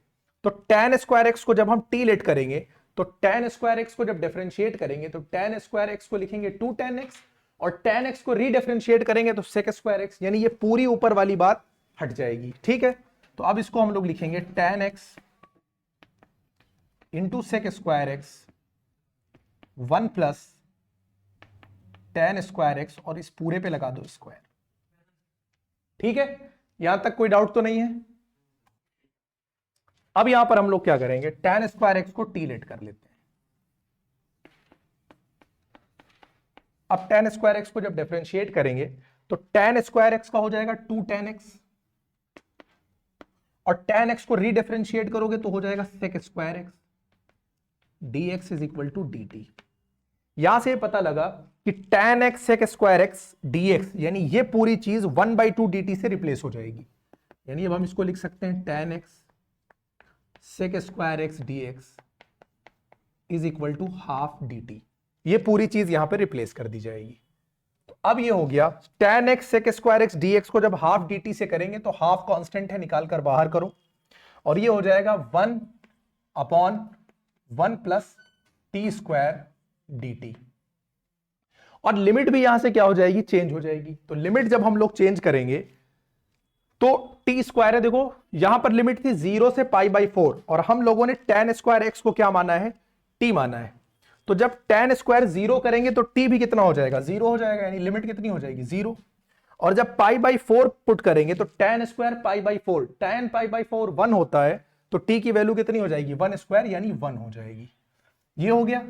तो tan स्क्वायर एक्स को जब हम टी लेट करेंगे तो tan स्क्वायर एक्स को जब डिफरेंशिएट करेंगे तो tan स्क्वायर एक्स को लिखेंगे 2 tan x, और tan x को रीडिफरेंशिएट करेंगे तो sec स्क्वायर एक्स, यानी ये पूरी ऊपर वाली बात हट जाएगी। ठीक है, तो अब इसको हम लोग लिखेंगे tan x into sec square x 1 plus tan square x, और इस पूरे पे लगा दो स्क्वायर। ठीक है, यहां तक कोई डाउट तो नहीं है? अब यहां पर हम लोग क्या करेंगे, tan स्क्वायर एक्स को टी लेट कर लेते हैं। अब tan स्क्वायर एक्स को जब डिफरेंशिएट करेंगे तो tan स्क्वायर एक्स का हो जाएगा 2 tan x, और tan x को रीडिफरेंशिएट करोगे तो हो जाएगा sec square x dx is equal to dt। यहां से पता लगा कि tan x sec square x dx, यानी ये पूरी चीज 1/2 dt से रिप्लेस हो जाएगी। यानी अब हम इसको लिख सकते हैं tan x sec square x dx is equal to half dt। ये पूरी चीज यहां पे रिप्लेस कर दी जाएगी। तो अब ये हो गया tan x sec square x dx को जब हाफ dt से करेंगे तो हाफ कांस्टेंट है, निकाल कर बाहर करो, और ये हो जाएगा 1/1 प्लस टी स्क्वायर dt। और लिमिट भी यहां से क्या हो जाएगी, चेंज हो जाएगी। तो लिमिट जब हम लोग चेंज करेंगे तो टी स्क्वायर है, देखो यहां पर लिमिट थी 0 से π/4 और हम लोगों ने tan स्क्वायर x को क्या माना है, t माना है। तो जब tan स्क्वायर 0 करेंगे तो t भी कितना हो जाएगा, 0 हो जाएगा, यानी लिमिट कितनी हो जाएगी, 0। और जब π/4 पुट करेंगे तो tan स्क्वायर π/4, tan π/4 1 होता है, तो t की वैल्यू कितनी हो जाएगी, 1 स्क्वायर यानी 1 हो जाएगी। ये हो गया।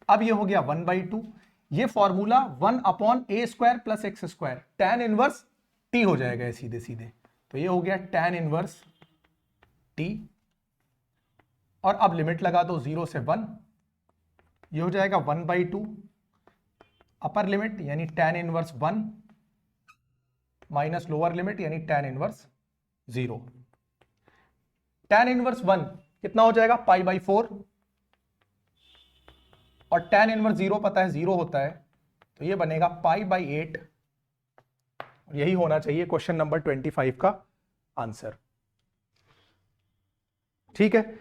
अब ये हो गया 1/2, ये formula 1/a square plus x square, tan inverse t हो जाएगा है सीधे सीधे। तो ये हो गया tan इनवर्स t, और अब लिमिट लगा दो 0 से 1, ये हो जाएगा 1/2 अपर लिमिट यानी tan inverse 1 minus lower limit यानी tan इनवर्स 0। tan इनवर्स 1 कितना हो जाएगा, π/4, और tan इनवर्स 0 पता है 0 होता है, तो ये बनेगा π/8। यही होना चाहिए क्वेश्चन नंबर 25 का आंसर। ठीक है,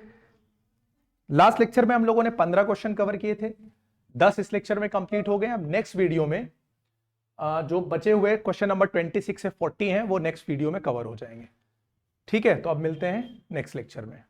लास्ट लेक्चर में हम लोगों ने 15 क्वेश्चन कवर किए थे, 10 इस लेक्चर में कंप्लीट हो गए। अब नेक्स्ट वीडियो में जो बचे हुए क्वेश्चन नंबर 26 से 40 हैं वो नेक्स्ट वीडियो में कवर हो जाएंगे। ठीक है, तो अब मिलते हैं नेक्स्ट लेक्चर में।